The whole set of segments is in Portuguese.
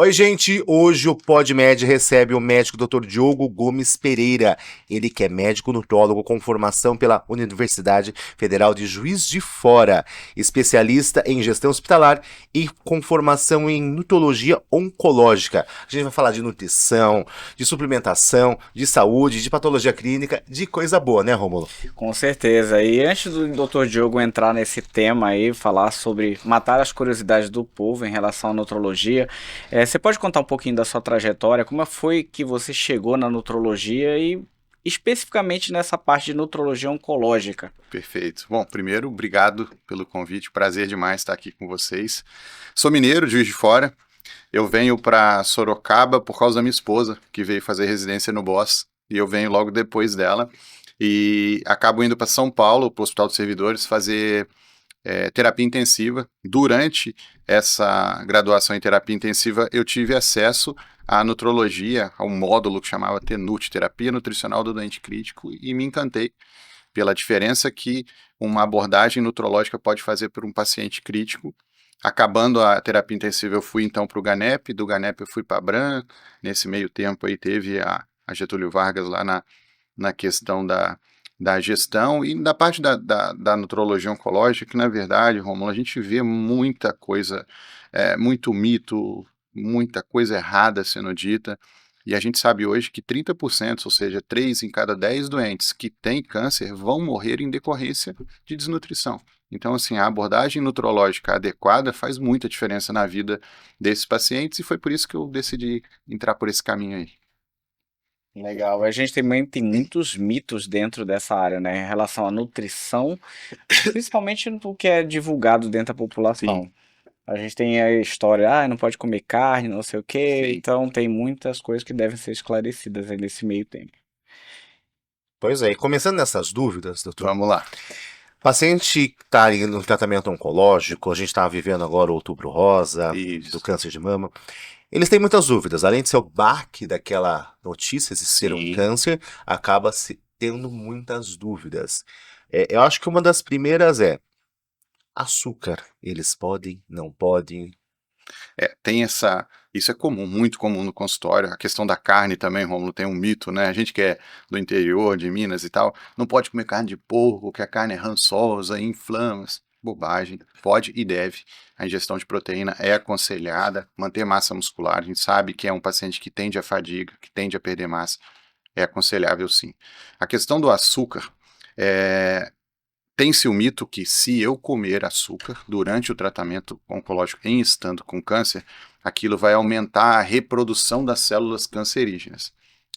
Oi, gente. Hoje o PodMed recebe o médico Dr. Diogo Gomes Pereira. Ele que é médico nutrólogo com formação pela Universidade Federal de Juiz de Fora, especialista em gestão hospitalar e com formação em nutrologia oncológica. A gente vai falar de nutrição, de suplementação, de saúde, de patologia clínica, de coisa boa, né, Rômulo? Com certeza. E antes do Dr. Diogo entrar nesse tema aí, falar sobre matar as curiosidades do povo em relação à nutrologia, você pode contar um pouquinho da sua trajetória? Como foi que você chegou na nutrologia e especificamente nessa parte de nutrologia oncológica? Perfeito. Bom, primeiro, obrigado pelo convite. Prazer demais estar aqui com vocês. Sou mineiro, de Juiz de Fora. Eu venho para Sorocaba por causa da minha esposa, que veio fazer residência no BOSS, e eu venho logo depois dela. E acabo indo para São Paulo, para o Hospital dos Servidores, fazer terapia intensiva. Durante essa graduação em terapia intensiva, eu tive acesso à nutrologia, a um módulo que chamava TNUT, Terapia Nutricional do Doente Crítico, e me encantei pela diferença que uma abordagem nutrológica pode fazer por um paciente crítico. Acabando a terapia intensiva, eu fui então para o GANEP, do GANEP eu fui para a Abram. Nesse meio tempo aí teve a Getúlio Vargas lá na questão da gestão e da parte da nutrologia oncológica, que na verdade, Rômulo, a gente vê muita coisa, muito mito, muita coisa errada sendo dita, e a gente sabe hoje que 30%, ou seja, 3 em cada 10 doentes que têm câncer vão morrer em decorrência de desnutrição. Então, assim, a abordagem nutrológica adequada faz muita diferença na vida desses pacientes, e foi por isso que eu decidi entrar por esse caminho aí. Legal. A gente também tem muitos mitos dentro dessa área, né, em relação à nutrição, principalmente no que é divulgado dentro da população. Sim, A gente tem a história, não pode comer carne, não sei o quê, sim. então tem muitas coisas que devem ser esclarecidas aí nesse meio tempo. Pois é, e começando nessas dúvidas, doutor. Vamos lá. Paciente que está no tratamento oncológico, a gente está vivendo agora o Outubro Rosa, do Isso. câncer de mama. Eles têm muitas dúvidas. Além de ser o baque daquela notícia de ser um Sim. câncer, acaba se tendo muitas dúvidas. Eu acho que uma das primeiras é açúcar. Eles podem, não podem? Tem essa. Isso é comum, muito comum no consultório. A questão da carne também, Rômulo, tem um mito, né? A gente que é do interior, de Minas e tal, não pode comer carne de porco, que a carne é rançosa, inflama. Bobagem. Pode e deve. A ingestão de proteína é aconselhada, manter massa muscular. A gente sabe que é um paciente que tende à fadiga, que tende a perder massa. É aconselhável sim. A questão do açúcar, é, tem-se o mito que se eu comer açúcar durante o tratamento oncológico em estando com câncer, aquilo vai aumentar a reprodução das células cancerígenas.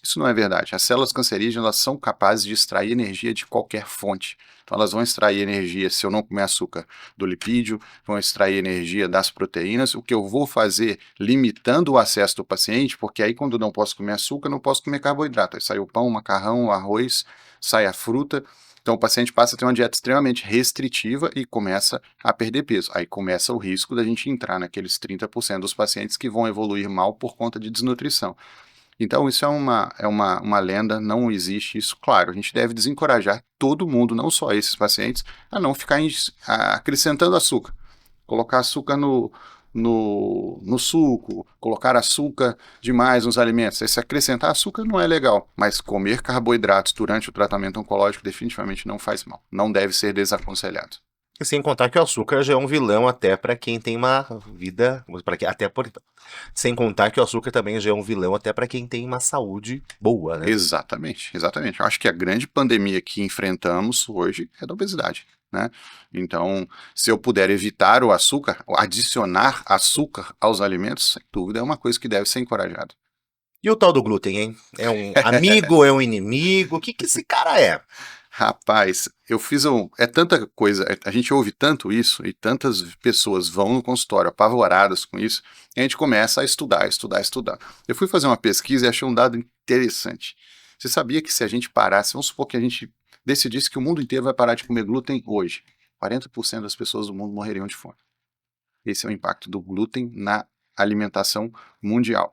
Isso não é verdade. As células cancerígenas elas são capazes de extrair energia de qualquer fonte. Então elas vão extrair energia, se eu não comer açúcar, do lipídio, vão extrair energia das proteínas. O que eu vou fazer limitando o acesso do paciente, porque aí quando não posso comer açúcar, não posso comer carboidrato. Aí sai o pão, o macarrão, o arroz, sai a fruta. Então, o paciente passa a ter uma dieta extremamente restritiva e começa a perder peso. Aí começa o risco da gente entrar naqueles 30% dos pacientes que vão evoluir mal por conta de desnutrição. Então, isso é uma lenda, não existe isso. Claro, a gente deve desencorajar todo mundo, não só esses pacientes, a não ficar acrescentando açúcar. Colocar açúcar no suco, colocar açúcar demais nos alimentos. Se acrescentar açúcar não é legal, mas comer carboidratos durante o tratamento oncológico definitivamente não faz mal. Não deve ser desaconselhado. E sem contar que o açúcar já é um vilão até para quem tem uma vida, sem contar que o açúcar também já é um vilão até para quem tem uma saúde boa, né? Exatamente, exatamente. Eu acho que a grande pandemia que enfrentamos hoje é da obesidade, né? Então, se eu puder evitar o açúcar, ou adicionar açúcar aos alimentos, sem dúvida é uma coisa que deve ser encorajada. E o tal do glúten, hein? É um amigo, é um inimigo? O que que esse cara é? Rapaz, eu fiz um. É tanta coisa, a gente ouve tanto isso e tantas pessoas vão no consultório apavoradas com isso, e a gente começa a estudar, estudar, estudar. Eu fui fazer uma pesquisa e achei um dado interessante. Você sabia que se a gente parasse, vamos supor que a gente decidisse que o mundo inteiro vai parar de comer glúten hoje, 40% das pessoas do mundo morreriam de fome. Esse é o impacto do glúten na alimentação mundial.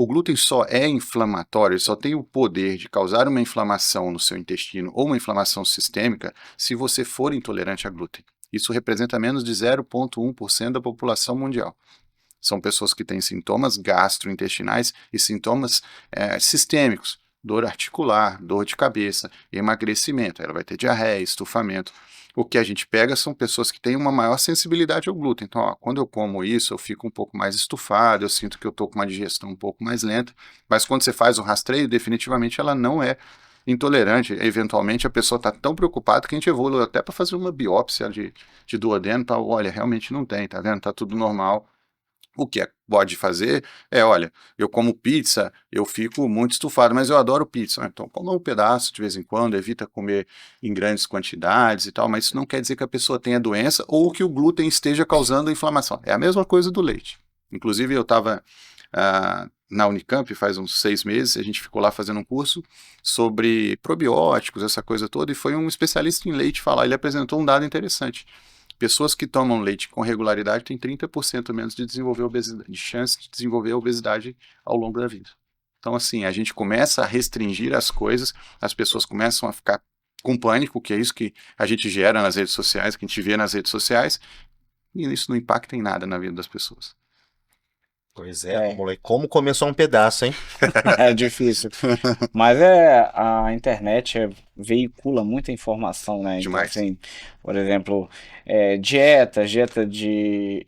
O glúten só é inflamatório, ele só tem o poder de causar uma inflamação no seu intestino ou uma inflamação sistêmica se você for intolerante a glúten. Isso representa menos de 0,1% da população mundial. São pessoas que têm sintomas gastrointestinais e sintomas sistêmicos, dor articular, dor de cabeça, emagrecimento. Ela vai ter diarreia, estufamento. O que a gente pega são pessoas que têm uma maior sensibilidade ao glúten. Então, ó, quando eu como isso, eu fico um pouco mais estufado, eu sinto que eu estou com uma digestão um pouco mais lenta. Mas quando você faz o rastreio, definitivamente ela não é intolerante. Eventualmente, a pessoa está tão preocupada que a gente evolui até para fazer uma biópsia de duodeno. Tá? Olha, realmente não tem, tá vendo? Está tudo normal. O que pode fazer olha, eu como pizza, eu fico muito estufado, mas eu adoro pizza. Então, coma um pedaço de vez em quando, evita comer em grandes quantidades e tal, mas isso não quer dizer que a pessoa tenha doença ou que o glúten esteja causando inflamação. É a mesma coisa do leite. Inclusive, eu estava na Unicamp faz uns 6 meses, a gente ficou lá fazendo um curso sobre probióticos, essa coisa toda, e foi um especialista em leite falar, ele apresentou um dado interessante. Pessoas que tomam leite com regularidade têm 30% menos de desenvolver obesidade, de chance de desenvolver obesidade ao longo da vida. Então, assim, a gente começa a restringir as coisas, as pessoas começam a ficar com pânico, que é isso que a gente gera nas redes sociais, que a gente vê nas redes sociais, e isso não impacta em nada na vida das pessoas. Pois é, moleque, como começou um pedaço, hein? É difícil. Mas a internet veicula muita informação, né? Então, Demais. assim, por exemplo, dieta de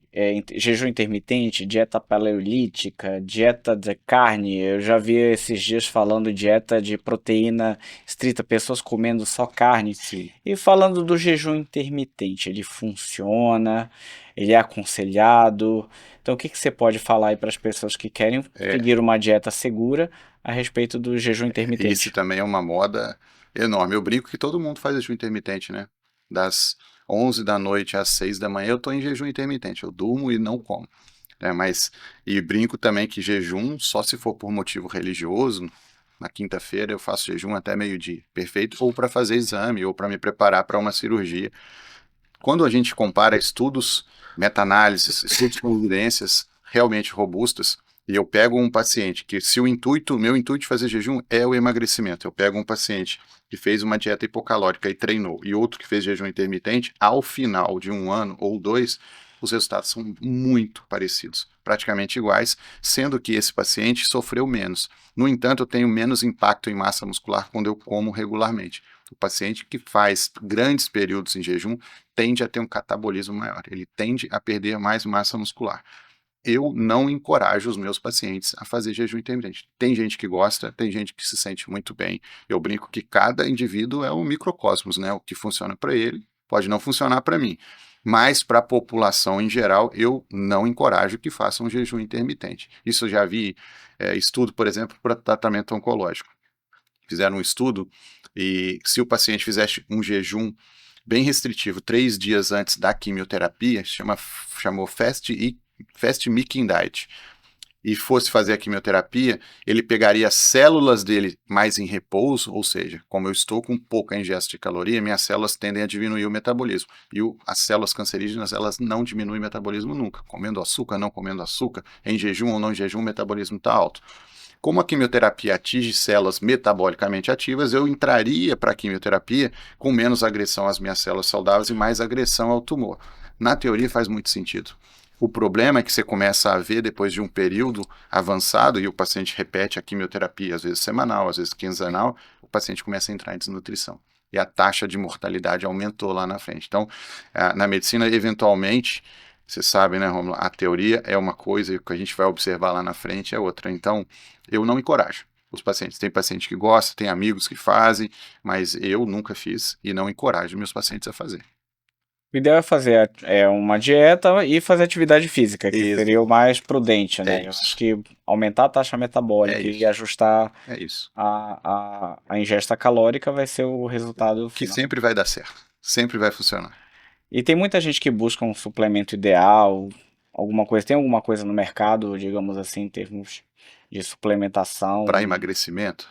jejum intermitente, dieta paleolítica, dieta de carne. Eu já vi esses dias falando dieta de proteína estrita, pessoas comendo só carne. Sim. E falando do jejum intermitente, ele funciona, ele é aconselhado. Então, o que você pode falar aí para as pessoas que querem seguir uma dieta segura a respeito do jejum intermitente? Esse também é uma moda enorme. Eu brinco que todo mundo faz jejum intermitente, né? Das 11 da noite às 6 da manhã eu estou em jejum intermitente. Eu durmo e não como. E brinco também que jejum, só se for por motivo religioso, na quinta-feira eu faço jejum até meio-dia. Perfeito? Ou para fazer exame, ou para me preparar para uma cirurgia. Quando a gente compara estudos, meta-análises, estudos com evidências realmente robustas, e eu pego um paciente que, se meu intuito de fazer jejum é o emagrecimento, eu pego um paciente que fez uma dieta hipocalórica e treinou, e outro que fez jejum intermitente, ao final de 1 ano ou 2, os resultados são muito parecidos, praticamente iguais, sendo que esse paciente sofreu menos. No entanto, eu tenho menos impacto em massa muscular quando eu como regularmente. O paciente que faz grandes períodos em jejum tende a ter um catabolismo maior, ele tende a perder mais massa muscular. Eu não encorajo os meus pacientes a fazer jejum intermitente. Tem gente que gosta, tem gente que se sente muito bem. Eu brinco que cada indivíduo é um microcosmos, né? O que funciona para ele pode não funcionar para mim. Mas para a população em geral, eu não encorajo que façam jejum intermitente. Isso eu já vi estudo, por exemplo, para tratamento oncológico. Fizeram um estudo e se o paciente fizesse um jejum bem restritivo 3 dias antes da quimioterapia, chamou Fast Making Diet, e fosse fazer a quimioterapia, ele pegaria as células dele mais em repouso, ou seja, como eu estou com pouca ingesta de caloria, minhas células tendem a diminuir o metabolismo. E as células cancerígenas, elas não diminuem o metabolismo nunca. Comendo açúcar, não comendo açúcar, em jejum ou não em jejum, o metabolismo está alto. Como a quimioterapia atinge células metabolicamente ativas, eu entraria para a quimioterapia com menos agressão às minhas células saudáveis e mais agressão ao tumor. Na teoria faz muito sentido. O problema é que você começa a ver depois de um período avançado, e o paciente repete a quimioterapia, às vezes semanal, às vezes quinzenal, o paciente começa a entrar em desnutrição. E a taxa de mortalidade aumentou lá na frente. Então, na medicina, eventualmente, você sabe, né, Rômulo, a teoria é uma coisa e o que a gente vai observar lá na frente é outra. Então, eu não encorajo os pacientes. Tem paciente que gosta, tem amigos que fazem, mas eu nunca fiz e não encorajo meus pacientes a fazer. O ideal é fazer uma dieta e fazer atividade física, que Isso. seria o mais prudente, né? Eu isso. acho que aumentar a taxa metabólica É e isso. ajustar É isso. a ingesta calórica vai ser o resultado Que final. sempre vai dar certo. Sempre vai funcionar. E tem muita gente que busca um suplemento ideal, alguma coisa. Tem alguma coisa no mercado, digamos assim, em termos de suplementação? Para emagrecimento,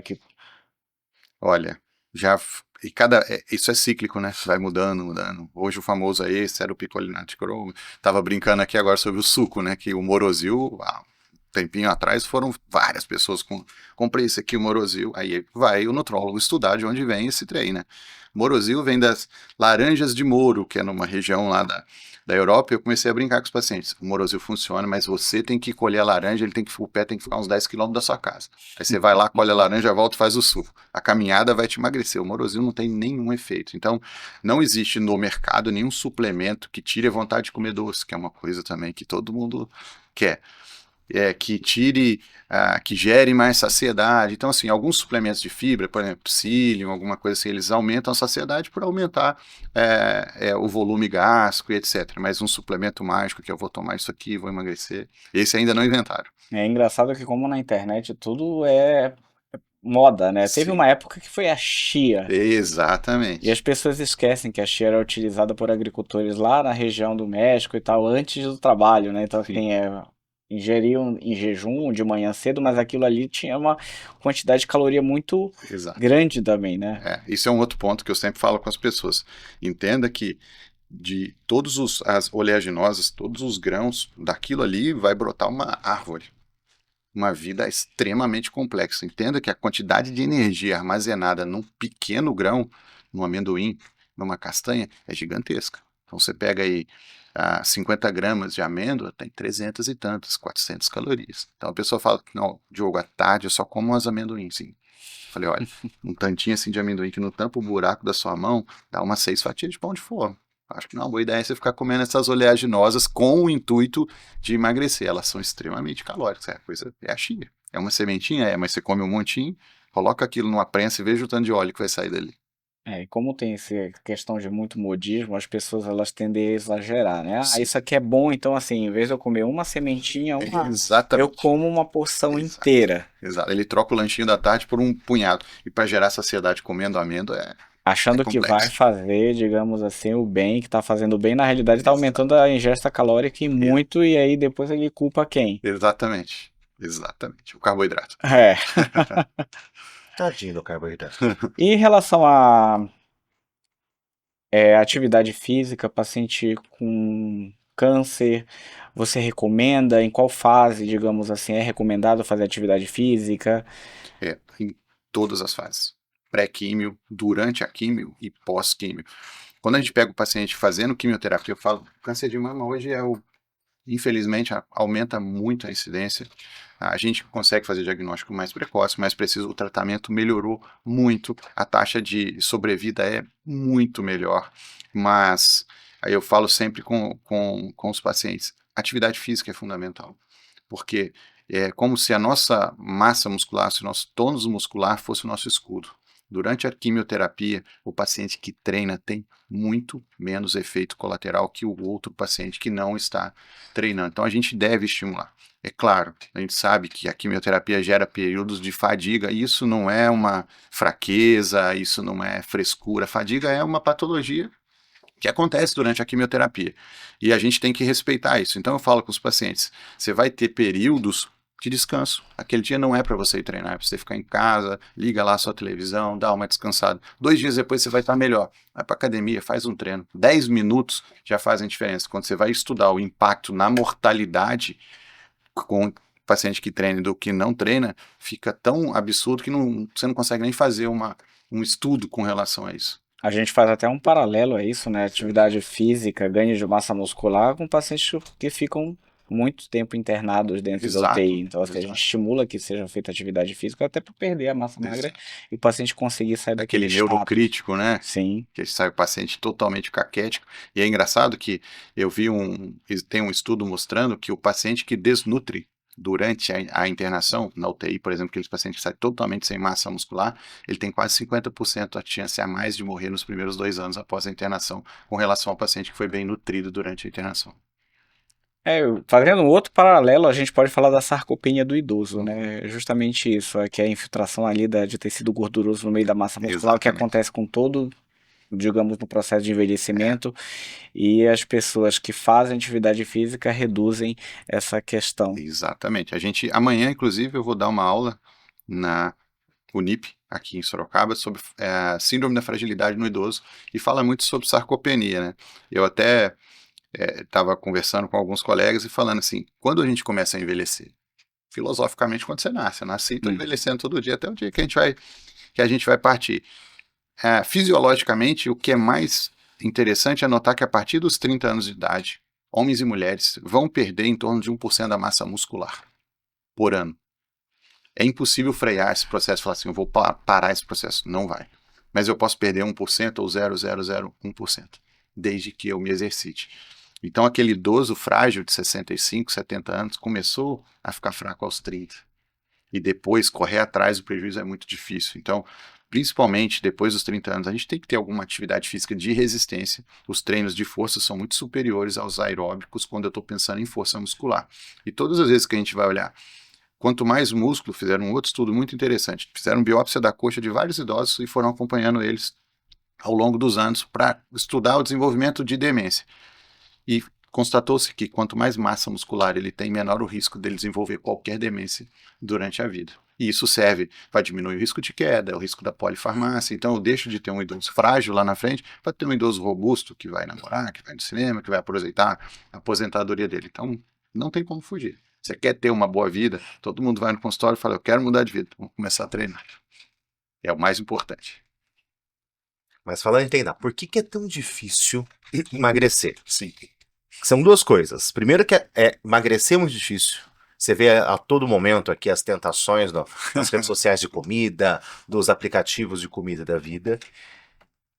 Que olha, isso é cíclico, né? Vai mudando, mudando. Hoje o famoso aí, era o picolinato. Tava brincando aqui agora sobre o suco, né? Que o Morozil, há um tempinho atrás, foram várias pessoas comprei esse aqui, o Morozil. Aí vai o nutrólogo estudar de onde vem esse trem, né? Morozil vem das laranjas de Moro, que é numa região lá da Europa, eu comecei a brincar com os pacientes. O Morosil funciona, mas você tem que colher a laranja, o pé tem que ficar uns 10 quilômetros da sua casa. Aí você vai lá, colhe a laranja, volta e faz o suco. A caminhada vai te emagrecer. O Morosil não tem nenhum efeito. Então, não existe no mercado nenhum suplemento que tire a vontade de comer doce, que é uma coisa também que todo mundo quer. Que tire, que gere mais saciedade. Então, assim, alguns suplementos de fibra, por exemplo, psyllium, alguma coisa assim, eles aumentam a saciedade por aumentar o volume gástrico e etc. Mas um suplemento mágico que eu vou tomar isso aqui, vou emagrecer, esse ainda não inventaram. É engraçado que como na internet tudo é moda, né? Teve Sim. uma época que foi a chia. Exatamente. E as pessoas esquecem que a chia era utilizada por agricultores lá na região do México e tal, antes do trabalho, né? Então, assim, ingeriam em jejum de manhã cedo, mas aquilo ali tinha uma quantidade de caloria muito Exato. grande também, né? Isso é um outro ponto que eu sempre falo com as pessoas. Entenda que de todos as oleaginosas, todos os grãos, daquilo ali vai brotar uma árvore. Uma vida extremamente complexa. Entenda que a quantidade de energia armazenada num pequeno grão, no amendoim, numa castanha, é gigantesca. Então você pega aí 50 gramas de amêndoa, tem 300 e tantas, 400 calorias. Então a pessoa fala, não, Diogo, à tarde eu só como umas amendoins. Sim. Falei, olha, um tantinho assim de amendoim que não tampa o buraco da sua mão, dá umas 6 fatias de pão de forma. Acho que não, a boa ideia é você ficar comendo essas oleaginosas com o intuito de emagrecer. Elas são extremamente calóricas. É a chia. É uma sementinha, mas você come um montinho, coloca aquilo numa prensa e veja o tanto de óleo que vai sair dali. E como tem essa questão de muito modismo, as pessoas elas tendem a exagerar, né? Sim. Isso aqui é bom, então assim, em vez de eu comer uma sementinha, Exatamente. eu como uma porção inteira. Exato. Ele troca o lanchinho da tarde por um punhado. E para gerar saciedade comendo amêndoa Achando que vai fazer, digamos assim, o bem, que tá fazendo bem, na realidade tá aumentando a ingesta calórica e muito, e aí depois ele culpa quem? Exatamente. O carboidrato. Tadinho do carboidrato. E em relação a atividade física, paciente com câncer, você recomenda? Em qual fase, digamos assim, é recomendado fazer atividade física? Em todas as fases. Pré-químio, durante a químio e pós-químio. Quando a gente pega o paciente fazendo quimioterapia, eu falo, câncer de mama hoje infelizmente, aumenta muito a incidência. A gente consegue fazer diagnóstico mais precoce, mais preciso, o tratamento melhorou muito, a taxa de sobrevida é muito melhor, mas aí eu falo sempre com os pacientes, atividade física é fundamental, porque é como se a nossa massa muscular, se o nosso tônus muscular fosse o nosso escudo. Durante a quimioterapia, o paciente que treina tem muito menos efeito colateral que o outro paciente que não está treinando. Então a gente deve estimular. É claro, a gente sabe que a quimioterapia gera períodos de fadiga, e isso não é uma fraqueza, isso não é frescura. Fadiga é uma patologia que acontece durante a quimioterapia. E a gente tem que respeitar isso. Então eu falo com os pacientes, você vai ter períodos de descanso. Aquele dia não é para você ir treinar, é para você ficar em casa, liga lá a sua televisão, dá uma descansada. 2 dias depois você vai estar melhor. Vai para academia, faz um treino. 10 minutos já fazem diferença. Quando você vai estudar o impacto na mortalidade com o paciente que treina e do que não treina, fica tão absurdo que você não consegue nem fazer um estudo com relação a isso. A gente faz até um paralelo a isso, né? Atividade física, ganho de massa muscular com pacientes que ficam muito tempo internados dentro da UTI. Então, assim, a gente estimula que seja feita atividade física até para perder a massa magra e o paciente conseguir sair daquele estado. Aquele neurocrítico, né? Sim. Que sai o paciente totalmente caquético. E é engraçado que eu vi tem um estudo mostrando que o paciente que desnutre durante a internação, na UTI, por exemplo, aqueles pacientes que saem totalmente sem massa muscular, ele tem quase 50% a chance a mais de morrer nos primeiros 2 anos após a internação, com relação ao paciente que foi bem nutrido durante a internação. Fazendo um outro paralelo, a gente pode falar da sarcopenia do idoso, né? Justamente isso, que é a infiltração ali de tecido gorduroso no meio da massa muscular, o que acontece com todo, digamos, no processo de envelhecimento, e as pessoas que fazem atividade física reduzem essa questão. Exatamente. Amanhã, inclusive, eu vou dar uma aula na Unip, aqui em Sorocaba, sobre síndrome da fragilidade no idoso, e fala muito sobre sarcopenia, né? Eu até estava conversando com alguns colegas e falando assim, quando a gente começa a envelhecer, filosoficamente, quando você nasce, eu nasci e estou envelhecendo todo dia, até o dia que a gente vai partir. Fisiologicamente, o que é mais interessante é notar que a partir dos 30 anos de idade, homens e mulheres vão perder em torno de 1% da massa muscular por ano. É impossível frear esse processo e falar assim, eu vou parar esse processo. Não vai. Mas eu posso perder 1% ou 0,001%, desde que eu me exercite. Então, aquele idoso frágil de 65, 70 anos começou a ficar fraco aos 30. E depois, correr atrás do prejuízo é muito difícil. Então, principalmente depois dos 30 anos, a gente tem que ter alguma atividade física de resistência. Os treinos de força são muito superiores aos aeróbicos quando eu estou pensando em força muscular. E todas as vezes que a gente vai olhar, quanto mais músculo, fizeram um outro estudo muito interessante. Fizeram biópsia da coxa de vários idosos e foram acompanhando eles ao longo dos anos para estudar o desenvolvimento de demência. E constatou-se que quanto mais massa muscular ele tem, menor o risco dele desenvolver qualquer demência durante a vida. E isso serve para diminuir o risco de queda, o risco da polifarmácia. Então eu deixo de ter um idoso frágil lá na frente para ter um idoso robusto que vai namorar, que vai no cinema, que vai aproveitar a aposentadoria dele. Então não tem como fugir. Você quer ter uma boa vida, todo mundo vai no consultório e fala, eu quero mudar de vida, vamos começar a treinar. É o mais importante. Mas falando em treinar, por que é tão difícil emagrecer? Sim. São duas coisas. Primeiro que emagrecer é muito difícil. Você vê a todo momento aqui as tentações nas redes sociais de comida, dos aplicativos de comida da vida.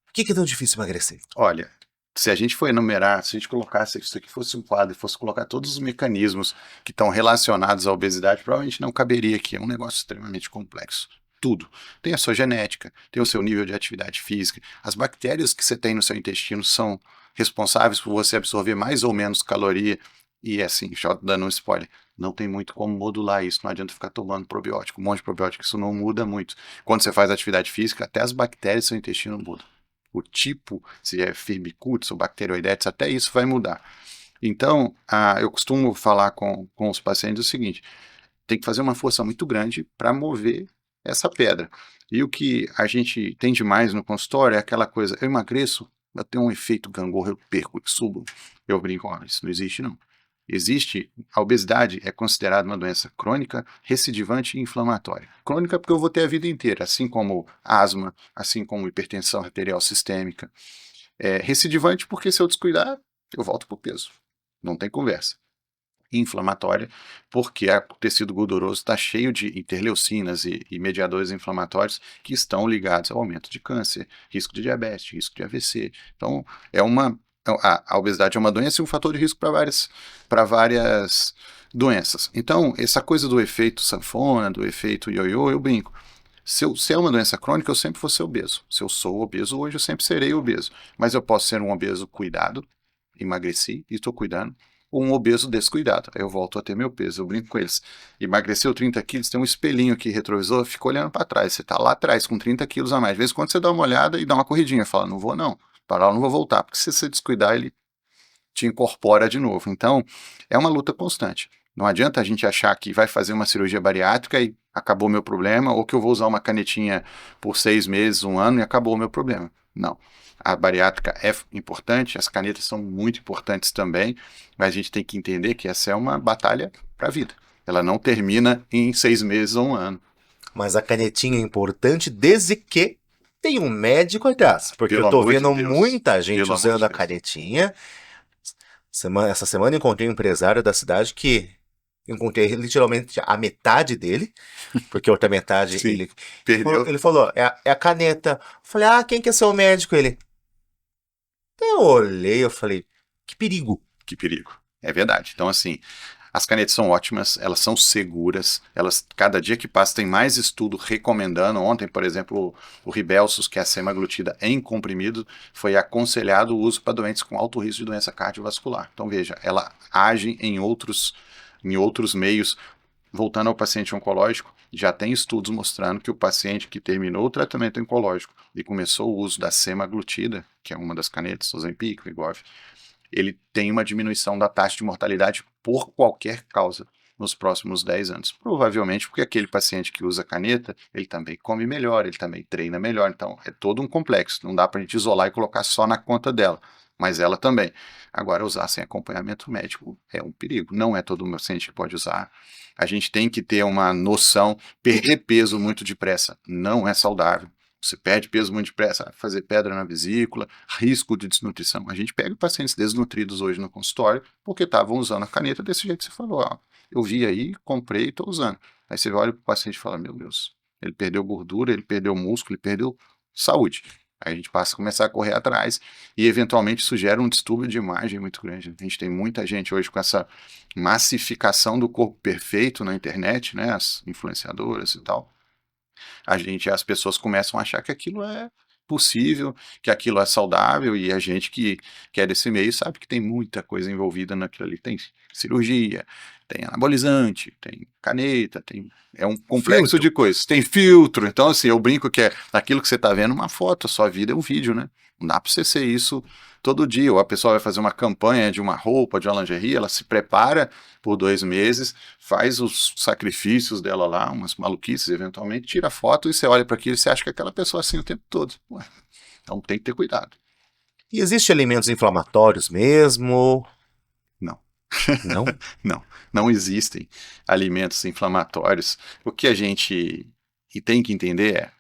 Por que é tão difícil emagrecer? Olha, se a gente for enumerar, se a gente colocasse isso aqui fosse um quadro e fosse colocar todos os mecanismos que estão relacionados à obesidade, provavelmente não caberia aqui. É um negócio extremamente complexo. Tudo. Tem a sua genética, tem o seu nível de atividade física. As bactérias que você tem no seu intestino são responsáveis por você absorver mais ou menos caloria. E assim, já dando um spoiler, não tem muito como modular isso. Não adianta ficar tomando probiótico, um monte de probiótico, isso não muda muito. Quando você faz atividade física, até as bactérias do seu intestino mudam. O tipo, se é Firmicutes ou Bacteroidetes, até isso vai mudar. Então, eu costumo falar com os pacientes o seguinte, tem que fazer uma força muito grande para mover essa pedra. E o que a gente tem demais no consultório é aquela coisa, eu emagreço, eu tenho um efeito gangorra, eu perco, eu subo. Eu brinco, isso não existe não. Existe, a obesidade é considerada uma doença crônica, recidivante e inflamatória. Crônica porque eu vou ter a vida inteira, assim como asma, assim como hipertensão arterial sistêmica. Recidivante porque se eu descuidar, eu volto para o peso. Não tem conversa. Inflamatória, porque o tecido gorduroso está cheio de interleucinas e mediadores inflamatórios que estão ligados ao aumento de câncer, risco de diabetes, risco de AVC. Então, a obesidade é uma doença e um fator de risco para várias doenças. Então, essa coisa do efeito sanfona, do efeito ioiô, eu brinco. Se é uma doença crônica, eu sempre vou ser obeso. Se eu sou obeso hoje, eu sempre serei obeso. Mas eu posso ser um obeso cuidado, emagreci e estou cuidando, ou um obeso descuidado. Aí eu volto a ter meu peso. Eu brinco com eles. Emagreceu 30 quilos, tem um espelhinho aqui retrovisor, fica olhando para trás. Você está lá atrás com 30 quilos a mais. De vez em quando você dá uma olhada e dá uma corridinha. Fala, não vou não. Para lá não vou voltar. Porque se você descuidar, ele te incorpora de novo. Então, é uma luta constante. Não adianta a gente achar que vai fazer uma cirurgia bariátrica e acabou o meu problema, ou que eu vou usar uma canetinha por 6 meses, 1 ano e acabou o meu problema. Não. A bariátrica é importante, as canetas são muito importantes também, mas a gente tem que entender que essa é uma batalha para a vida. Ela não termina em 6 meses ou 1 ano. Mas a canetinha é importante desde que tem um médico atrás. Porque Pelo eu tô amor de vendo Deus. muita gente Pelo amor usando de a Deus. canetinha. Essa semana eu encontrei um empresário da cidade que encontrei literalmente a metade dele, porque a outra metade Sim, ele perdeu. ele falou, é a caneta. Eu falei, quem que é seu médico? Ele. Eu olhei, eu falei, que perigo. Que perigo. É verdade. Então, assim, as canetas são ótimas, elas são seguras, cada dia que passa tem mais estudo recomendando. Ontem, por exemplo, o Ribelsus, que é a semaglutida em comprimido, foi aconselhado o uso para doentes com alto risco de doença cardiovascular. Então, veja, ela age em outros meios. Voltando ao paciente oncológico, já tem estudos mostrando que o paciente que terminou o tratamento oncológico e começou o uso da semaglutida, que é uma das canetas, Ozempic, Wegovy, ele tem uma diminuição da taxa de mortalidade por qualquer causa nos próximos 10 anos. Provavelmente porque aquele paciente que usa caneta, ele também come melhor, ele também treina melhor. Então, é todo um complexo. Não dá para a gente isolar e colocar só na conta dela, mas ela também. Agora, usar sem acompanhamento médico é um perigo. Não é todo paciente que pode usar. A gente tem que ter uma noção, perder peso muito depressa não é saudável. você perde peso muito depressa, vai fazer pedra na vesícula, risco de desnutrição. A gente pega pacientes desnutridos hoje no consultório porque estavam usando a caneta desse jeito que você falou. Ó, eu vi aí, comprei e estou usando. Aí você olha para o paciente e fala, meu Deus, ele perdeu gordura, ele perdeu músculo, ele perdeu saúde. Aí a gente passa a começar a correr atrás e eventualmente isso gera um distúrbio de imagem muito grande. A gente tem muita gente hoje com essa massificação do corpo perfeito na internet, né, as influenciadoras e tal. As pessoas começam a achar que aquilo é possível, que aquilo é saudável, e a gente que é desse meio sabe que tem muita coisa envolvida naquilo ali. Tem cirurgia, tem anabolizante, tem caneta, é um complexo Filtro. de coisas. Tem filtro. Então, assim, eu brinco que é aquilo que você está vendo uma foto, a sua vida é um vídeo, né? Não dá para você ser isso todo dia. Ou a pessoa vai fazer uma campanha de uma roupa, de uma lingerie, ela se prepara por 2 meses, faz os sacrifícios dela lá, umas maluquices, eventualmente, tira foto e você olha para aquilo e você acha que é aquela pessoa assim o tempo todo. Ué, então tem que ter cuidado. E existem alimentos inflamatórios mesmo? Não. Não? Não existem alimentos inflamatórios. O que a gente tem que entender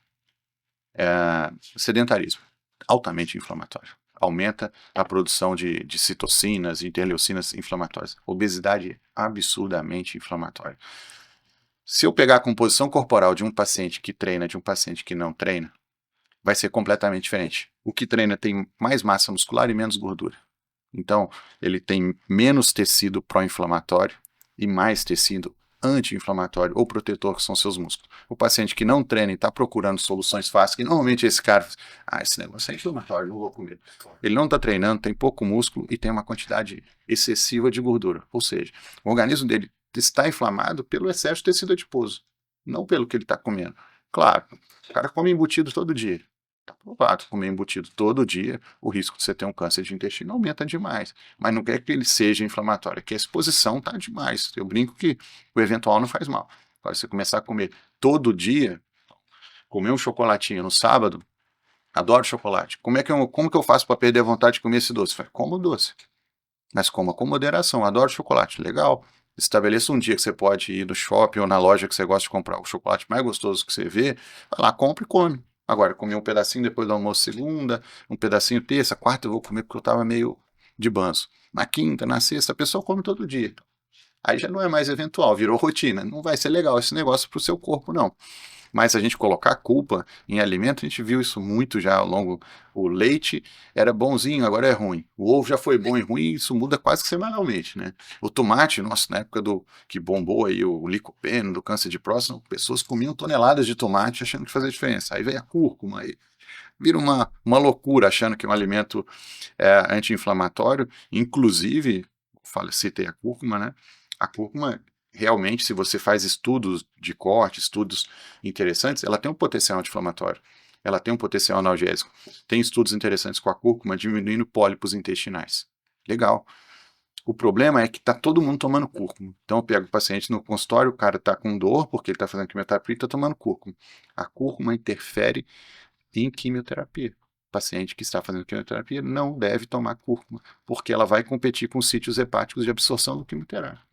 é sedentarismo, altamente inflamatório. Aumenta a produção de citocinas e interleucinas inflamatórias. Obesidade é absurdamente inflamatória. Se eu pegar a composição corporal de um paciente que treina de um paciente que não treina, vai ser completamente diferente. O que treina tem mais massa muscular e menos gordura. Então, ele tem menos tecido pró-inflamatório e mais tecido anti-inflamatório ou protetor, que são seus músculos. O paciente que não treina e está procurando soluções fáceis, que normalmente esse cara, esse negócio é inflamatório, não vou comer. Ele não está treinando, tem pouco músculo e tem uma quantidade excessiva de gordura. Ou seja, o organismo dele está inflamado pelo excesso de tecido adiposo, não pelo que ele está comendo. Claro, o cara come embutido todo dia. Está provado, comer embutido todo dia, o risco de você ter um câncer de intestino aumenta demais. Mas não quer que ele seja inflamatório, é que a exposição está demais. Eu brinco que o eventual não faz mal. Agora, você começar a comer todo dia, comer um chocolatinho no sábado, adoro chocolate. Como que eu faço para perder a vontade de comer esse doce? Como doce, mas coma com moderação. Adoro chocolate, legal. Estabeleça um dia que você pode ir no shopping ou na loja que você gosta de comprar o chocolate mais gostoso que você vê, vai lá, compra e come. Agora, comer um pedacinho depois do almoço segunda, um pedacinho terça, quarta eu vou comer porque eu estava meio de banzo. Na quinta, na sexta, a pessoa come todo dia. Aí já não é mais eventual, virou rotina. Não vai ser legal esse negócio para o seu corpo, não. Mas a gente colocar a culpa em alimento, a gente viu isso muito já ao longo. O leite era bonzinho, agora é ruim. O ovo já foi bom e ruim, isso muda quase que semanalmente, né? O tomate, nossa, na época do que bombou aí o licopeno, do câncer de próstata, pessoas comiam toneladas de tomate achando que fazia diferença. Aí veio a cúrcuma, aí vira uma loucura achando que é um alimento anti-inflamatório. Inclusive, citei a cúrcuma, né? A cúrcuma realmente, se você faz estudos de corte, estudos interessantes, ela tem um potencial anti-inflamatório, ela tem um potencial analgésico. Tem estudos interessantes com a cúrcuma diminuindo pólipos intestinais. Legal. O problema é que está todo mundo tomando cúrcuma. Então eu pego o paciente no consultório, o cara está com dor porque ele está fazendo quimioterapia e está tomando cúrcuma. A cúrcuma interfere em quimioterapia. O paciente que está fazendo quimioterapia não deve tomar cúrcuma, porque ela vai competir com os sítios hepáticos de absorção do quimioterápico.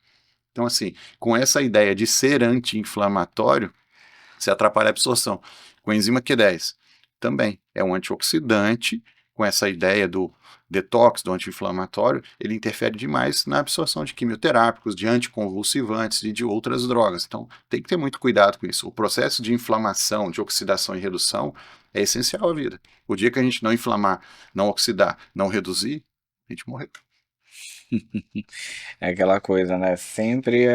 Então, assim, com essa ideia de ser anti-inflamatório, você atrapalha a absorção. Com a enzima Q10, também é um antioxidante, com essa ideia do detox, do anti-inflamatório, ele interfere demais na absorção de quimioterápicos, de anticonvulsivantes e de outras drogas. Então, tem que ter muito cuidado com isso. O processo de inflamação, de oxidação e redução é essencial à vida. O dia que a gente não inflamar, não oxidar, não reduzir, a gente morreu. É aquela coisa, né? Sempre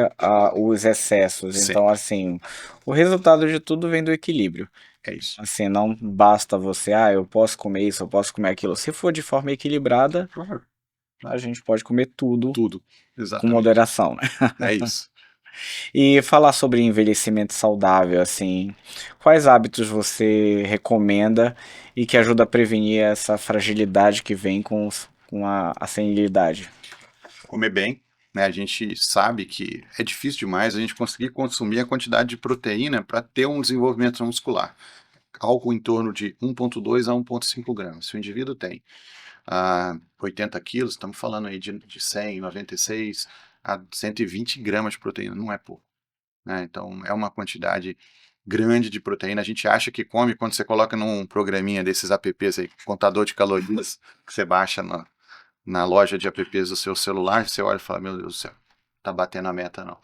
os excessos. Sim. Então, assim, o resultado de tudo vem do equilíbrio. É isso. Assim, não basta você, eu posso comer isso, eu posso comer aquilo. Se for de forma equilibrada, Claro. a gente pode comer tudo Tudo. com Exatamente. moderação, né? É isso. E falar sobre envelhecimento saudável, assim, quais hábitos você recomenda e que ajuda a prevenir essa fragilidade que vem com a senilidade? Comer bem, né? A gente sabe que é difícil demais a gente conseguir consumir a quantidade de proteína para ter um desenvolvimento muscular. Algo em torno de 1,2 a 1,5 gramas. Se o indivíduo tem 80 quilos, estamos falando aí de 100, 96 a 120 gramas de proteína, não é pouco, né? Então, é uma quantidade grande de proteína. A gente acha que come quando você coloca num programinha desses apps aí, contador de calorias, que você baixa na loja de apps do seu celular, você olha e fala, meu Deus do céu, tá batendo a meta não.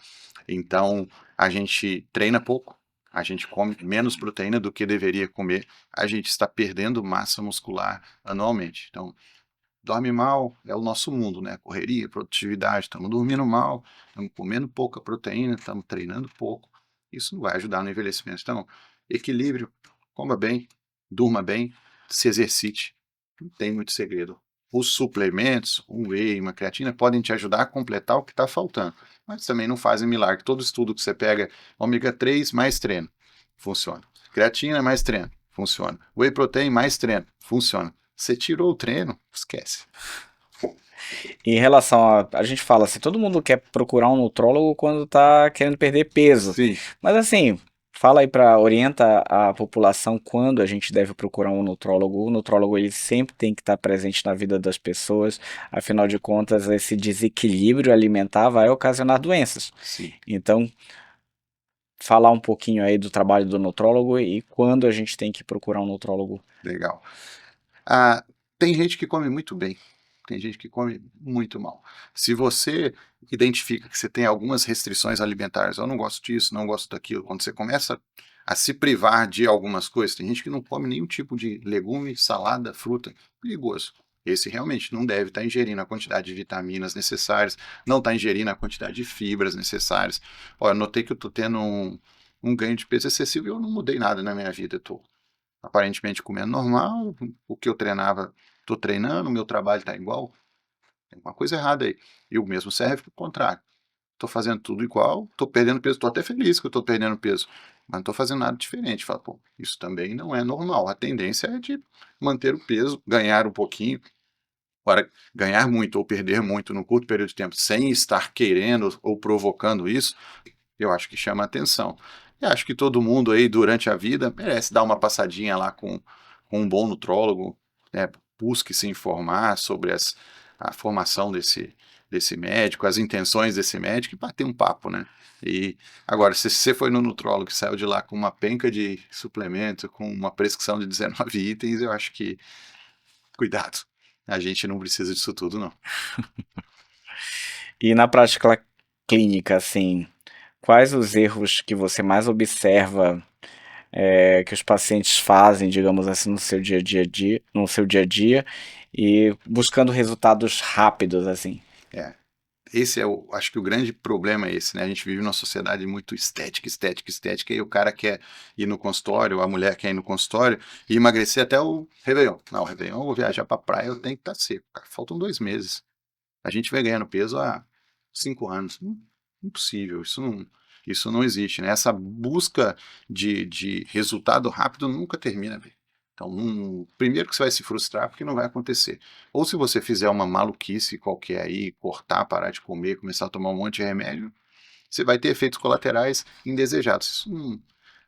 Então, a gente treina pouco, a gente come menos proteína do que deveria comer, a gente está perdendo massa muscular anualmente. Então, dorme mal é o nosso mundo, né? Correria, produtividade, estamos dormindo mal, estamos comendo pouca proteína, estamos treinando pouco. Isso não vai ajudar no envelhecimento. Então, equilíbrio, coma bem, durma bem, se exercite. Não tem muito segredo. Os suplementos, um whey, uma creatina, podem te ajudar a completar o que está faltando, mas também não fazem milagre. Todo estudo que você pega, ômega 3 mais treino, funciona. Creatina mais treino, funciona. Whey protein mais treino, funciona. Você tirou o treino, esquece. Em relação a gente fala assim, todo mundo quer procurar um nutrólogo quando tá querendo perder peso. Sim. Mas assim, fala aí orienta a população quando a gente deve procurar um nutrólogo. O nutrólogo ele sempre tem que estar presente na vida das pessoas, afinal de contas, esse desequilíbrio alimentar vai ocasionar doenças. Sim. Então, falar um pouquinho aí do trabalho do nutrólogo e quando a gente tem que procurar um nutrólogo. Legal. Tem gente que come muito bem, tem gente que come muito mal. Se você identifica que você tem algumas restrições alimentares, eu não gosto disso, não gosto daquilo, quando você começa a se privar de algumas coisas, tem gente que não come nenhum tipo de legume, salada, fruta, perigoso. Esse realmente não deve estar ingerindo a quantidade de vitaminas necessárias, não está ingerindo a quantidade de fibras necessárias. Olha, eu notei que eu estou tendo um ganho de peso excessivo e eu não mudei nada na minha vida, eu estou aparentemente comendo normal, o que eu treinava, estou treinando, o meu trabalho está igual, tem uma coisa errada aí. E o mesmo serve para o contrário. Estou fazendo tudo igual, estou perdendo peso, estou até feliz que eu estou perdendo peso, mas não estou fazendo nada diferente. Fala, pô, isso também não é normal. A tendência é de manter o peso, ganhar um pouquinho. Agora, ganhar muito ou perder muito no curto período de tempo sem estar querendo ou provocando isso, eu acho que chama atenção. E acho que todo mundo aí, durante a vida, merece dar uma passadinha lá com um bom nutrólogo, né? Busque se informar sobre a formação desse médico, as intenções desse médico e bater um papo, né? E agora, se você foi no nutrólogo e saiu de lá com uma penca de suplemento, com uma prescrição de 19 itens, eu acho que, cuidado, a gente não precisa disso tudo, não. E na prática clínica, assim, quais os erros que você mais observa que os pacientes fazem, digamos assim, no seu dia a dia e buscando resultados rápidos, assim? É. Esse acho que o grande problema é esse, né? A gente vive numa sociedade muito estética, estética, estética, e o cara quer ir no consultório, a mulher quer ir no consultório e emagrecer até o Réveillon. Não, o Réveillon eu vou viajar pra praia, eu tenho que estar seco, cara. Faltam 2 meses. A gente vem ganhando peso há 5 anos. Impossível, isso não existe, né? Essa busca de resultado rápido nunca termina, velho. Então, primeiro que você vai se frustrar porque não vai acontecer. Ou se você fizer uma maluquice qualquer aí, cortar, parar de comer, começar a tomar um monte de remédio, você vai ter efeitos colaterais indesejados. Isso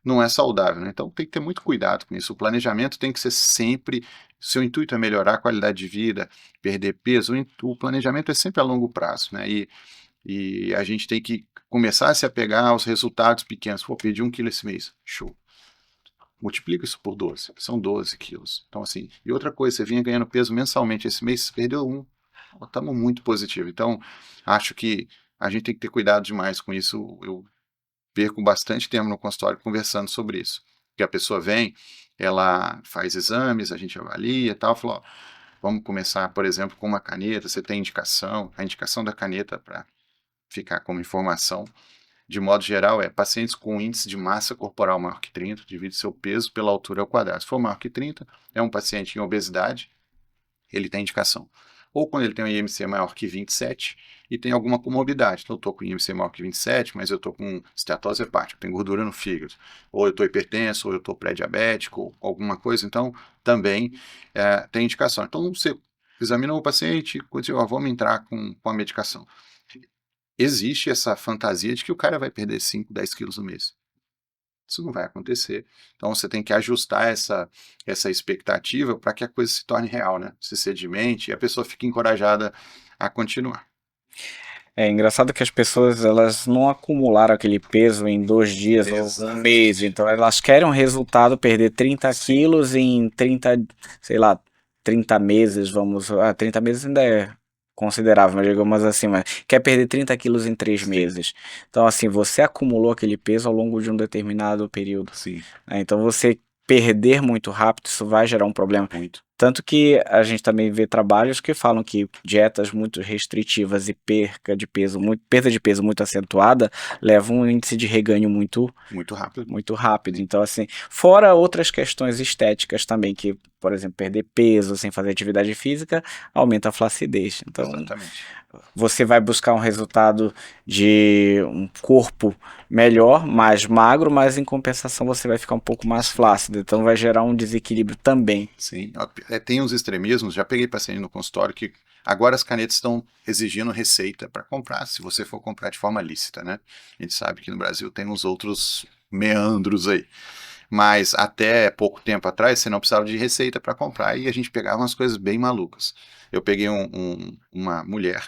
não é saudável, né? Então tem que ter muito cuidado com isso. O planejamento tem que ser sempre. Seu intuito é melhorar a qualidade de vida, perder peso. O planejamento é sempre a longo prazo, né? E a gente tem que começar a se apegar aos resultados pequenos. Pô, perdi 1 quilo esse mês. Show. Multiplica isso por 12. São 12 quilos. Então, assim, e outra coisa, você vinha ganhando peso mensalmente. Esse mês você perdeu 1. Estamos muito positivo. Então, acho que a gente tem que ter cuidado demais com isso. Eu perco bastante tempo no consultório conversando sobre isso. Porque a pessoa vem, ela faz exames, a gente avalia e tal, fala, ó, vamos começar, por exemplo, com uma caneta, você tem indicação, a indicação da caneta para ficar como informação, de modo geral, é pacientes com índice de massa corporal maior que 30, divide seu peso pela altura ao quadrado. Se for maior que 30, é um paciente em obesidade, ele tem indicação. Ou quando ele tem um IMC maior que 27 e tem alguma comorbidade. Então, eu estou com IMC maior que 27, mas eu estou com esteatose hepática, tenho gordura no fígado. Ou eu estou hipertenso, ou eu estou pré-diabético, ou alguma coisa. Então, também tem indicação. Então, você examina o paciente e diz, vamos entrar com a medicação. Existe essa fantasia de que o cara vai perder 5, 10 quilos no mês. Isso não vai acontecer. Então você tem que ajustar essa expectativa para que a coisa se torne real, né? Se sedimente e a pessoa fique encorajada a continuar. É engraçado que as pessoas elas não acumularam aquele peso em 2 dias ou um Exato. mês, então elas querem um resultado, perder 30 quilos em 30, sei lá, 30 meses, 30 meses ainda é considerável, mas digamos assim, mas quer perder 30 quilos em 3 meses. Então, assim, você acumulou aquele peso ao longo de um determinado período, Sim, né? Então, você perder muito rápido, isso vai gerar um problema. muito. Tanto que a gente também vê trabalhos que falam que dietas muito restritivas e perda de peso muito acentuada levam um índice de reganho Muito rápido. muito rápido. Então, assim, fora outras questões estéticas também, que, por exemplo, perder peso sem fazer atividade física aumenta a flacidez. Então, Exatamente. você vai buscar um resultado de um corpo melhor, mais magro, mas em compensação você vai ficar um pouco mais flácido. Então, vai gerar um desequilíbrio também. Sim, tem uns extremismos. Já peguei paciente no consultório que agora as canetas estão exigindo receita para comprar, se você for comprar de forma lícita, né? A gente sabe que no Brasil tem uns outros meandros aí. Mas até pouco tempo atrás você não precisava de receita para comprar e a gente pegava umas coisas bem malucas. Eu peguei uma mulher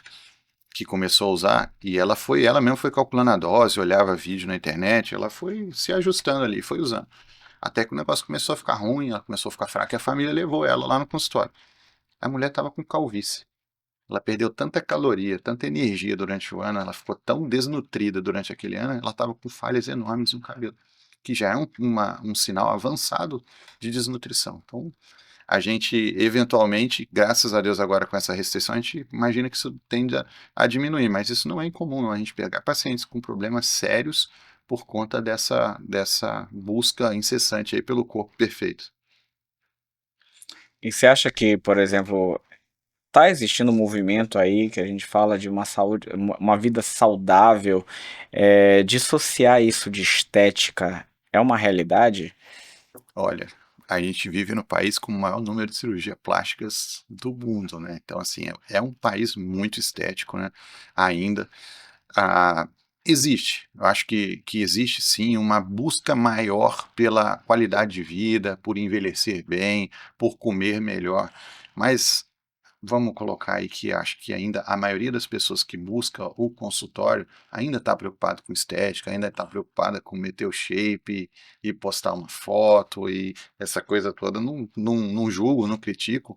que começou a usar e ela mesma foi calculando a dose, olhava vídeo na internet, ela foi se ajustando ali, foi usando. Até que o negócio começou a ficar ruim, ela começou a ficar fraca e a família levou ela lá no consultório. A mulher estava com calvície. Ela perdeu tanta caloria, tanta energia durante o ano, ela ficou tão desnutrida durante aquele ano, ela estava com falhas enormes no cabelo, que já é um sinal avançado de desnutrição. Então, a gente, eventualmente, graças a Deus agora com essa restrição, a gente imagina que isso tende a diminuir, mas isso não é incomum, não. A gente pegar pacientes com problemas sérios por conta dessa busca incessante aí pelo corpo perfeito. E você acha que, por exemplo, tá existindo um movimento aí que a gente fala de uma saúde, uma vida saudável, dissociar isso de estética é uma realidade? Olha, a gente vive no país com o maior número de cirurgias plásticas do mundo, né? Então, assim, é um país muito estético, né? Ainda. Ah, existe, eu acho que existe sim uma busca maior pela qualidade de vida, por envelhecer bem, por comer melhor, mas vamos colocar aí que acho que ainda a maioria das pessoas que busca o consultório ainda está preocupado com estética, ainda está preocupada com meter o shape e postar uma foto e essa coisa toda. Não julgo, não critico,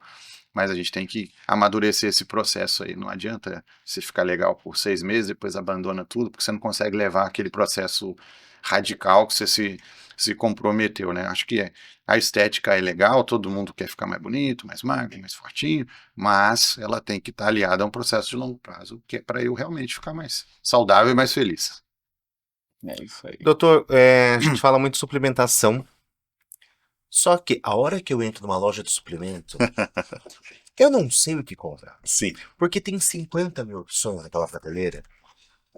mas a gente tem que amadurecer esse processo aí. Não adianta você ficar legal por 6 meses, depois abandona tudo, porque você não consegue levar aquele processo radical que você se comprometeu, né? Acho que a estética é legal, todo mundo quer ficar mais bonito, mais magro, mais fortinho, mas ela tem que estar aliada a um processo de longo prazo, que é para eu realmente ficar mais saudável e mais feliz. É isso aí. Doutor, a gente fala muito de suplementação. Só que a hora que eu entro numa loja de suplemento, eu não sei o que comprar. Sim. Porque tem 50 mil opções naquela prateleira.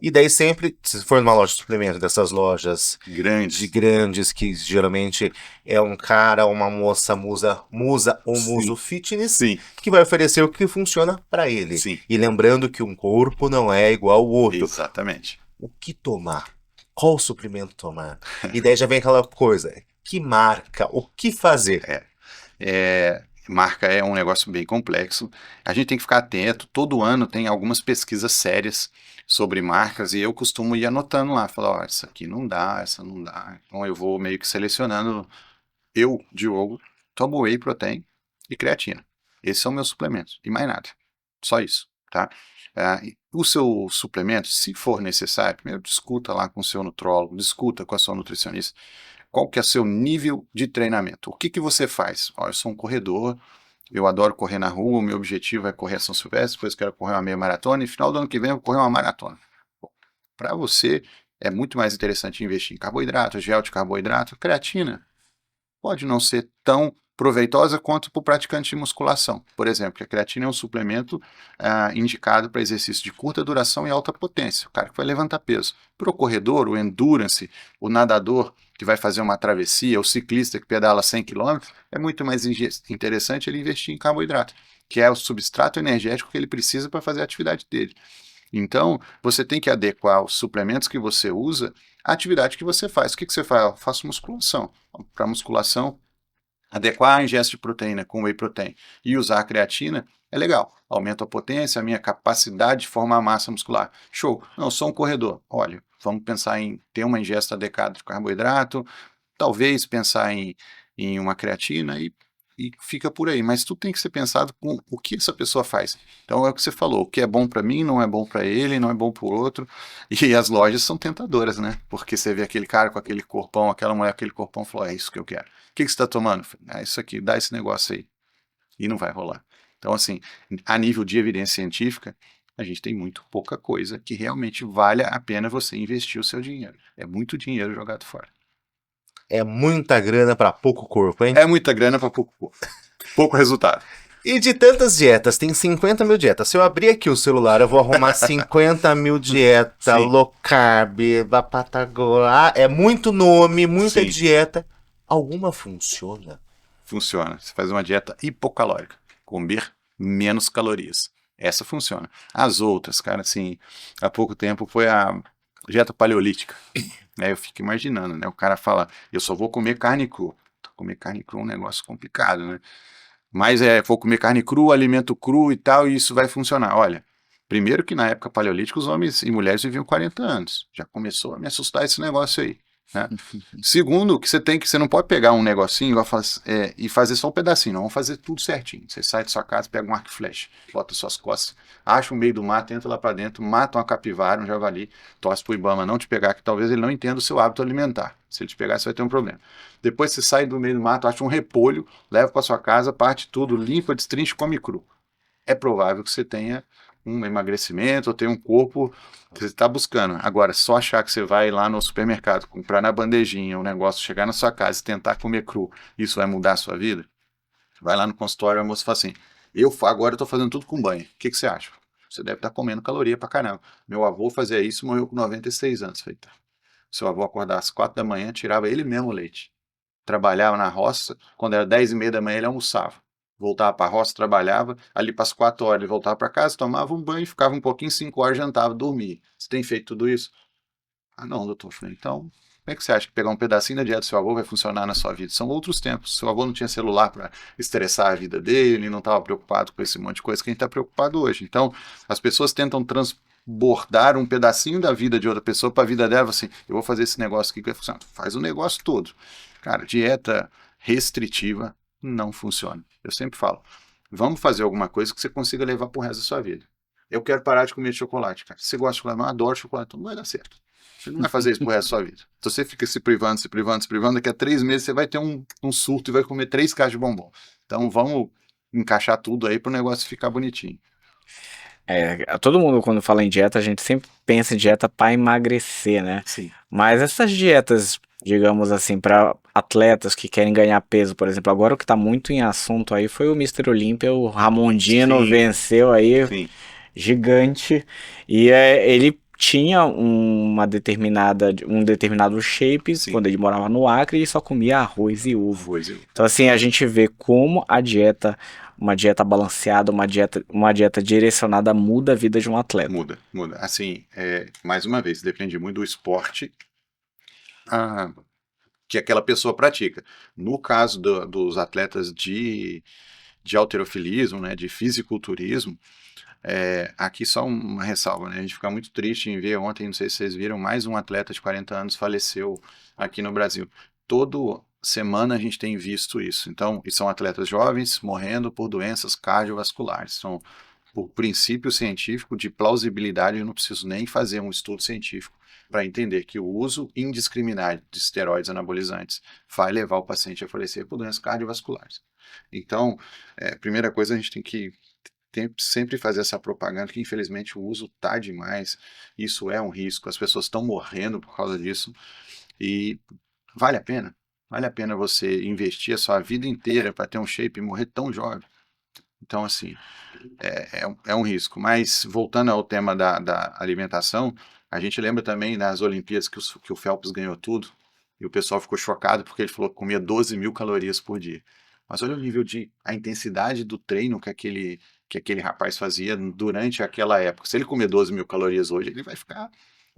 E daí sempre, se for numa loja de suplemento, dessas lojas de grandes, que geralmente é um cara, uma moça, musa ou Sim. muso fitness, Sim, que vai oferecer o que funciona pra ele. sim, E lembrando que um corpo não é igual ao outro. exatamente. O que tomar? Qual suplemento tomar? E daí já vem aquela coisa, que marca? O que fazer? Marca é um negócio bem complexo. A gente tem que ficar atento. Todo ano tem algumas pesquisas sérias sobre marcas e eu costumo ir anotando lá. Falar, ó, essa aqui não dá, essa não dá. Então eu vou meio que selecionando. Eu, Diogo, tomo whey protein e creatina. Esses são meus suplementos e mais nada. Só isso, tá? E o seu suplemento, se for necessário, primeiro discuta lá com o seu nutrólogo, discuta com a sua nutricionista. Qual que é o seu nível de treinamento? O que que você faz? Ó, eu sou um corredor, eu adoro correr na rua, o meu objetivo é correr a São Silvestre, depois quero correr uma meia maratona e no final do ano que vem eu vou correr uma maratona. Para você, é muito mais interessante investir em carboidrato, gel de carboidrato, creatina. Pode não ser tão proveitosa quanto para o praticante de musculação. Por exemplo, a creatina é um suplemento indicado para exercício de curta duração e alta potência, o cara que vai levantar peso. Para o corredor, o endurance, o nadador que vai fazer uma travessia, o ciclista que pedala 100 km, é muito mais interessante ele investir em carboidrato, que é o substrato energético que ele precisa para fazer a atividade dele. Então, você tem que adequar os suplementos que você usa à atividade que você faz. O que você faz? Eu faço musculação. Para musculação, Adequar a ingesta de proteína com whey protein e usar a creatina é legal. Aumenta a potência, a minha capacidade de formar massa muscular. Show. Não, sou um corredor. Olha, vamos pensar em ter uma ingesta adequada de carboidrato, talvez pensar em uma creatina e fica por aí. Mas tudo tem que ser pensado com o que essa pessoa faz. Então é o que você falou, o que é bom para mim não é bom para ele, não é bom para o outro. E as lojas são tentadoras, né? Porque você vê aquele cara com aquele corpão, aquela mulher com aquele corpão, falou, é isso que eu quero. O que você está tomando? Ah, isso aqui, dá esse negócio aí. E não vai rolar. Então, assim, a nível de evidência científica, a gente tem muito pouca coisa que realmente vale a pena você investir o seu dinheiro. É muito dinheiro jogado fora. É muita grana para pouco corpo, hein? É muita grana para pouco resultado. E de tantas dietas, tem 50 mil dietas. Se eu abrir aqui o celular, eu vou arrumar 50 mil dietas, Sim. low carb, Patagora. É muito nome, muita Sim. dieta. Alguma funciona? Funciona. Você faz uma dieta hipocalórica, comer menos calorias. Essa funciona. As outras, cara, assim, há pouco tempo foi a dieta paleolítica. Eu fico imaginando, né? O cara fala, eu só vou comer carne crua. Comer carne crua é um negócio complicado, né? Mas vou comer carne crua, alimento cru e tal, e isso vai funcionar. Olha, primeiro que na época paleolítica os homens e mulheres viviam 40 anos. Já começou a me assustar esse negócio aí. Né? Segundo, que você não pode pegar um negocinho e fazer só um pedacinho, não. Vamos fazer tudo certinho. Você sai de sua casa, pega um arco e flecha, bota suas costas, acha o meio do mato, entra lá para dentro, mata uma capivara, um javali, torce pro Ibama não te pegar, que talvez ele não entenda o seu hábito alimentar. Se ele te pegar, você vai ter um problema. Depois você sai do meio do mato, acha um repolho, leva para sua casa, parte tudo, limpa, destrincha e come cru. É provável que você tenha um emagrecimento ou tenha um corpo que você está buscando. Agora, só achar que você vai lá no supermercado, comprar na bandejinha um negócio, chegar na sua casa e tentar comer cru, isso vai mudar a sua vida? Vai lá no consultório, a moça fala assim, agora eu estou fazendo tudo com banho. O que você acha? Você deve estar comendo caloria pra caramba. Meu avô fazia isso, morreu com 96 anos. Falei, tá. Seu avô acordava às 4 da manhã, tirava ele mesmo o leite. Trabalhava na roça, quando era 10h30 da manhã ele almoçava. Voltava para a roça, trabalhava, ali para as 4 horas ele voltava para casa, tomava um banho, ficava um pouquinho, 5 horas, jantava, dormia. Você tem feito tudo isso? Ah, não, doutor. Falei, então, como é que você acha que pegar um pedacinho da dieta do seu avô vai funcionar na sua vida? São outros tempos. Seu avô não tinha celular para estressar a vida dele, não estava preocupado com esse monte de coisa que a gente está preocupado hoje. Então, as pessoas tentam transbordar um pedacinho da vida de outra pessoa para a vida dela, assim, eu vou fazer esse negócio aqui que vai funcionar. Faz o negócio todo. Cara, dieta restritiva não funciona. Eu sempre falo, vamos fazer alguma coisa que você consiga levar pro resto da sua vida. Eu quero parar de comer chocolate, cara. Você gosta de chocolate? Eu adoro chocolate, então não vai dar certo. Você não vai fazer isso pro resto da sua vida. Então você fica se privando, daqui a 3 meses você vai ter um surto e vai comer 3 caixas de bombom. Então vamos encaixar tudo aí pro negócio ficar bonitinho. Todo mundo quando fala em dieta, a gente sempre pensa em dieta para emagrecer, né? Sim. Mas essas dietas, digamos assim, para atletas que querem ganhar peso, por exemplo, agora o que tá muito em assunto aí foi o Mr. Olímpia, o Ramondino Sim. venceu aí, Sim. gigante, e ele tinha um determinado shape Sim. quando ele morava no Acre e só comia arroz e uva. Arroz e uva. Então assim, a gente vê como uma dieta balanceada, uma dieta direcionada muda a vida de um atleta. Muda. Assim, mais uma vez, depende muito do esporte que aquela pessoa pratica. No caso dos atletas de halterofilismo, né, de fisiculturismo, aqui só uma ressalva, né, a gente fica muito triste em ver ontem, não sei se vocês viram, mais um atleta de 40 anos faleceu aqui no Brasil. Toda semana a gente tem visto isso. Então, e são atletas jovens morrendo por doenças cardiovasculares. São por princípio científico de plausibilidade, eu não preciso nem fazer um estudo científico para entender que o uso indiscriminado de esteroides anabolizantes vai levar o paciente a falecer por doenças cardiovasculares. Então, a primeira coisa, a gente tem que sempre fazer essa propaganda, que infelizmente o uso tá demais, isso é um risco, as pessoas estão morrendo por causa disso, e vale a pena você investir a sua vida inteira para ter um shape e morrer tão jovem. Então, assim, é um risco. Mas, voltando ao tema da alimentação, a gente lembra também das Olimpíadas que o Phelps ganhou tudo, e o pessoal ficou chocado porque ele falou que comia 12 mil calorias por dia. Mas olha o nível a intensidade do treino que aquele rapaz fazia durante aquela época. Se ele comer 12 mil calorias hoje, ele vai ficar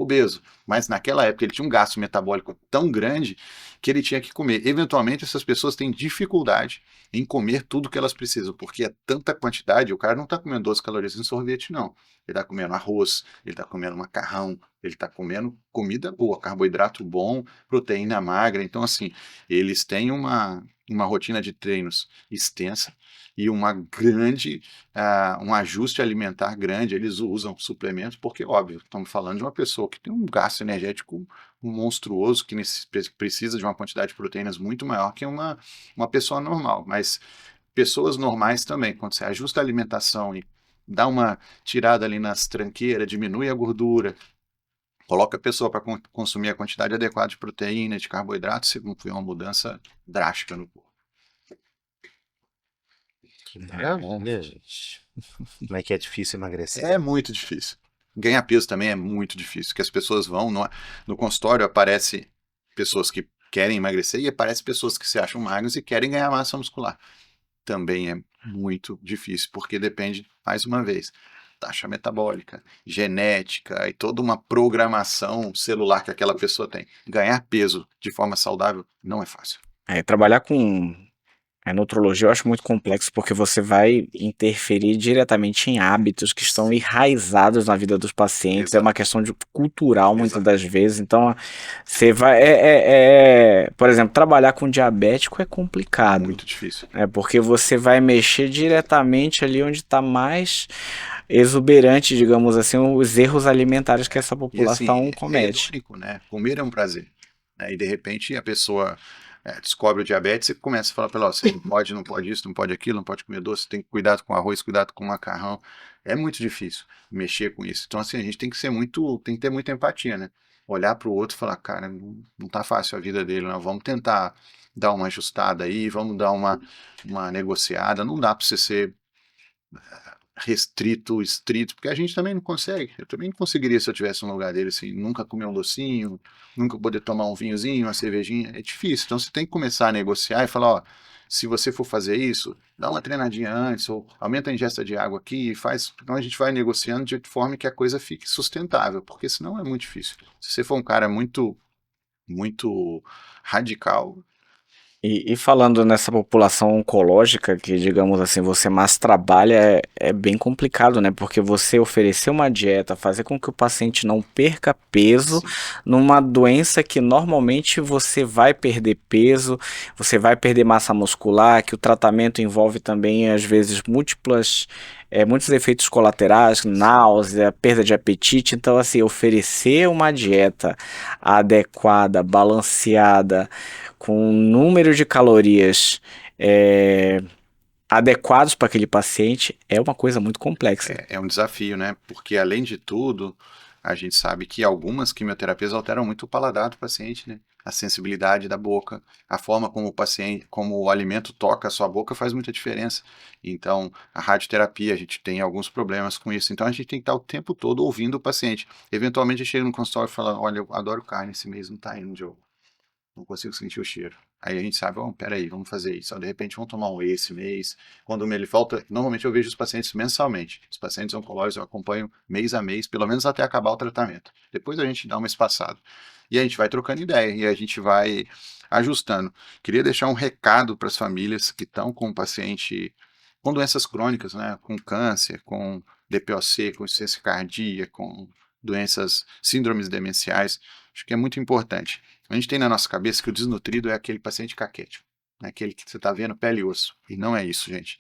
obeso. Mas naquela época ele tinha um gasto metabólico tão grande que ele tinha que comer. Eventualmente essas pessoas têm dificuldade em comer tudo que elas precisam, porque é tanta quantidade, o cara não está comendo 12 calorias em sorvete, não. Ele está comendo arroz, ele está comendo macarrão, ele está comendo comida boa, carboidrato bom, proteína magra. Então, assim, eles têm uma rotina de treinos extensa e um ajuste alimentar grande. Eles usam suplementos, porque, óbvio, estamos falando de uma pessoa que tem um gasto energético monstruoso, que precisa de uma quantidade de proteínas muito maior que uma pessoa normal. Mas pessoas normais também, quando você ajusta a alimentação e dá uma tirada ali nas tranqueiras, diminui a gordura, coloca a pessoa para consumir a quantidade adequada de proteína, de carboidrato, você vê uma mudança drástica no corpo. Que maravilha, gente. Como é que é difícil emagrecer? É muito difícil. Ganhar peso também é muito difícil, que as pessoas vão, no consultório aparece pessoas que querem emagrecer e aparece pessoas que se acham magras e querem ganhar massa muscular. Também é muito difícil, porque depende, mais uma vez, taxa metabólica, genética e toda uma programação celular que aquela pessoa tem. Ganhar peso de forma saudável não é fácil. Trabalhar com nutrologia eu acho muito complexo porque você vai interferir diretamente em hábitos que estão enraizados na vida dos pacientes. É Exato. uma questão cultural muitas Exato. das vezes. Então, você vai. Por exemplo, trabalhar com diabético é complicado. Muito difícil. Porque você vai mexer diretamente ali onde está mais exuberante, digamos assim, os erros alimentares que essa E população assim, é comete. hedônico, né? Comer é um prazer. Né? E de repente a pessoa descobre o diabetes e começa a falar para ela, você não pode isso, não pode aquilo, não pode comer doce, tem que cuidar com arroz, cuidado com macarrão. É muito difícil mexer com isso. Então, assim, a gente tem que tem que ter muita empatia, né? Olhar para o outro e falar, cara, não tá fácil a vida dele, não. Vamos tentar dar uma ajustada aí, vamos dar uma negociada. Não dá para você ser restrito, estrito, porque a gente também não consegue. Eu também não conseguiria se eu tivesse no lugar dele, assim, nunca comer um docinho, nunca poder tomar um vinhozinho, uma cervejinha. É difícil. Então você tem que começar a negociar e falar, ó, se você for fazer isso, dá uma treinadinha antes, ou aumenta a ingesta de água aqui, faz. Então a gente vai negociando de forma que a coisa fique sustentável, porque senão é muito difícil. Se você for um cara muito, muito radical, E falando nessa população oncológica, que digamos assim, você mais trabalha, é bem complicado, né? Porque você oferecer uma dieta, fazer com que o paciente não perca peso sim, numa doença que normalmente você vai perder peso, você vai perder massa muscular, que o tratamento envolve também, às vezes, muitos efeitos colaterais, náusea, perda de apetite. Então, assim, oferecer uma dieta adequada, balanceada, com um número de calorias adequados para aquele paciente é uma coisa muito complexa. é um desafio, né? Porque além de tudo, a gente sabe que algumas quimioterapias alteram muito o paladar do paciente, né? A sensibilidade da boca, a forma como o alimento toca a sua boca faz muita diferença. Então, a radioterapia, a gente tem alguns problemas com isso. Então, a gente tem que estar o tempo todo ouvindo o paciente. Eventualmente, chega no consultório e fala, olha, eu adoro carne, esse mês não tá indo, Joe. Não consigo sentir o cheiro. Aí a gente sabe, peraí, vamos fazer isso. De repente vamos tomar um whey esse mês. Quando ele falta, normalmente eu vejo os pacientes mensalmente. Os pacientes oncológicos eu acompanho mês a mês, pelo menos até acabar o tratamento. Depois a gente dá uma espaçada. E a gente vai trocando ideia e a gente vai ajustando. Queria deixar um recado para as famílias que estão com o paciente com doenças crônicas, né? Com câncer, com DPOC, com insuficiência cardíaca, com doenças, síndromes demenciais. Acho que é muito importante. A gente tem na nossa cabeça que o desnutrido é aquele paciente caquético, né? Aquele que você está vendo pele e osso. E não é isso, gente.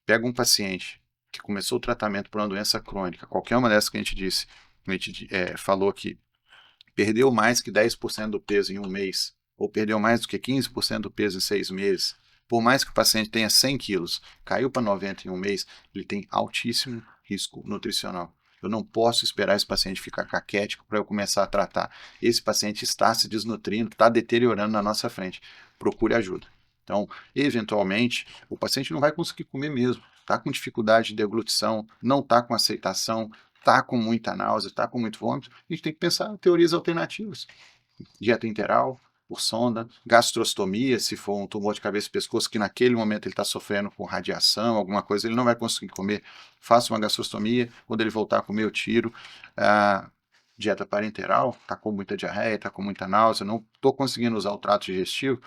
Pega um paciente que começou o tratamento por uma doença crônica, qualquer uma dessas que a gente disse, a gente falou que perdeu mais que 10% do peso em um mês, ou perdeu mais do que 15% do peso em 6 meses, por mais que o paciente tenha 100 quilos, caiu para 90 em um mês, ele tem altíssimo risco nutricional. Eu não posso esperar esse paciente ficar caquético para eu começar a tratar. Esse paciente está se desnutrindo, está deteriorando na nossa frente. Procure ajuda. Então, eventualmente, o paciente não vai conseguir comer mesmo. Está com dificuldade de deglutição, não está com aceitação, está com muita náusea, está com muito vômito. A gente tem que pensar em teorias alternativas. Dieta interal, por sonda, gastrostomia, se for um tumor de cabeça e pescoço, que naquele momento ele está sofrendo com radiação, alguma coisa, ele não vai conseguir comer, faça uma gastrostomia, quando ele voltar a comer, eu tiro. dieta parenteral, tá com muita diarreia, tá com muita náusea, não tô conseguindo usar o trato digestivo,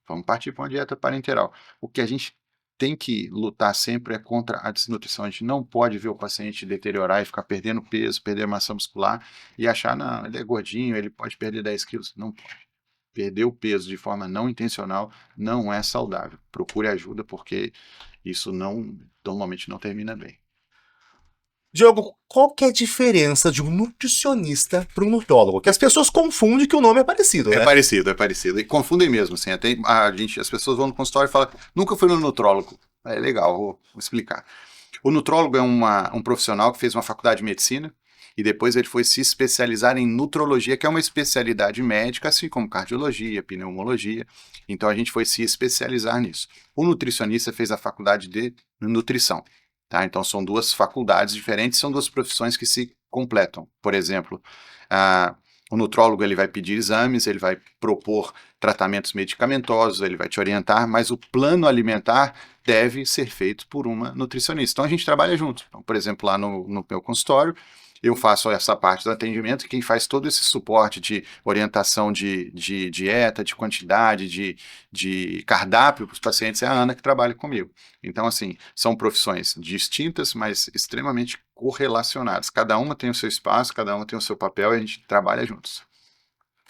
vamos partir para uma dieta parenteral. O que a gente tem que lutar sempre é contra a desnutrição. A gente não pode ver o paciente deteriorar e ficar perdendo peso, perder massa muscular e achar, não, ele é gordinho, ele pode perder 10 quilos. Não pode. Perder o peso de forma não intencional não é saudável. Procure ajuda, porque isso normalmente não termina bem. Diogo, qual que é a diferença de um nutricionista para um nutrólogo? Que as pessoas confundem que o nome é parecido, né? É parecido. E confundem mesmo, assim. Até as pessoas vão no consultório e falam, nunca fui no nutrólogo. É legal, vou explicar. O nutrólogo é um profissional que fez uma faculdade de medicina e depois ele foi se especializar em nutrologia, que é uma especialidade médica, assim como cardiologia, pneumologia. Então a gente foi se especializar nisso. O nutricionista fez a faculdade de nutrição. Tá? Então são duas faculdades diferentes, são duas profissões que se completam. Por exemplo, o nutrólogo ele vai pedir exames, ele vai propor tratamentos medicamentosos, ele vai te orientar, mas o plano alimentar deve ser feito por uma nutricionista. Então a gente trabalha junto. Então, por exemplo, lá no meu consultório, eu faço essa parte do atendimento e quem faz todo esse suporte de orientação de dieta, de quantidade, de cardápio para os pacientes é a Ana que trabalha comigo. Então, assim, são profissões distintas, mas extremamente correlacionadas. Cada uma tem o seu espaço, cada uma tem o seu papel e a gente trabalha juntos.